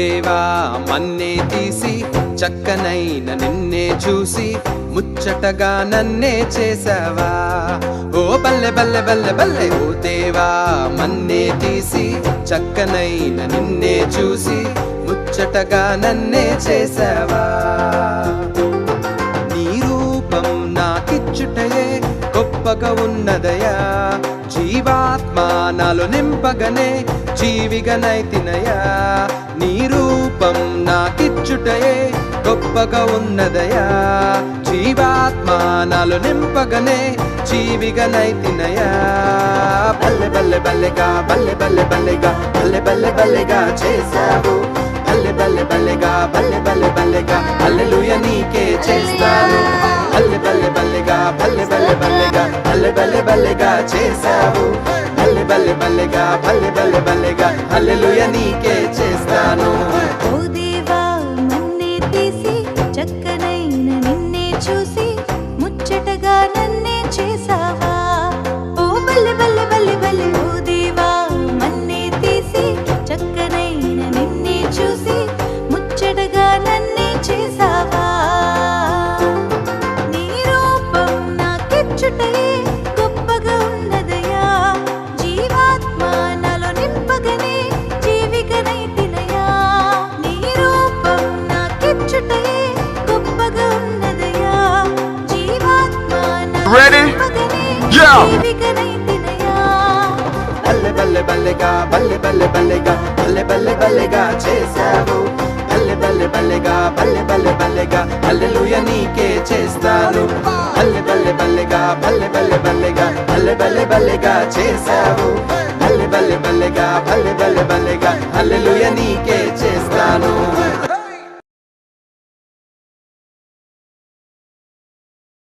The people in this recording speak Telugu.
దేవా మన్నే తీసి చక్కనైన నిన్నే చూసి ముచ్చటగా నన్నే చేసావా. ఓ బల్లె బల్లె బల్లె బల్లె ఓ దేవా మన్నే తీసి చక్కనైన నిన్నే చూసి ముచ్చటగా నన్నే చేసావా. నీ రూపం నాకిచ్చుటయే గొప్పగా ఉన్నదయా, జీవాత్మ నాలో నింపగనే జీవిగనైతినయా. నీ రూపం నాకిచ్చుటయే గొప్పగా ఉన్నదయా, జీవాత్మ నాలో నింపగనే జీవిగనైతినయా. బల్లె బల్లె బల్లెగా బల్లె బల్లె బల్లెగా బల్లె బల్లె బల్లెగా చేసావు. బల్లె బల్లె బల్లెగా బల్లె బల్లె బల్లెగా హల్లెలూయా నీకే చేస్తాను. బల్లె బల్లె బల్లెగా బల్లె బల్లె బల్లెగా బల్లె బల్లె బల్లెగా చేసావు. బల్లె బల్లె బల్లెగా బల్లె బల్లె బల్లెగా హల్లెలూయా నీకే చేస్తాను. ఓ దేవా మన్నే తీసి చక్కనైన నిన్నే చూసి ముచ్చటగా నన్నే చేసావా. ఓ బల్లె బల్లె బల్లె బల్లె ఓ దేవా మన్నే తీసి చక్కనైన నిన్నే చూసి ముచ్చటగా నన్నే చేసావా. నీ రూపం నాకిచ్చుటయే గొప్పగా ఉన్నదయా, జీవాత్మ నాలో నింపగనే జీవిగనైతినయా. నీ రూపం నాకిచ్చుటయే గొప్పగా ఉన్నదయా, జీవాత్మ నాలో నింపగనే జీవిగనైతినయా. బల్లె బల్లె బల్లెగా బల్లె బల్లె బల్లెగా బల్లె బల్లె బల్లెగా చేసావు. బల్లె బల్లె బల్లెగా బల్లె బల్లె బల్లెగా హల్లెలూయా నీకే చేస్తాను. బల్లె బల్లె బల్లెగా బల్లె బల్లె బల్లెగా బల్లె బల్లె బల్లెగా చేసావు. బల్లె బల్లె బల్లెగా బల్లె బల్లె బల్లెగా హల్లెలూయా నీకే చేస్తాను.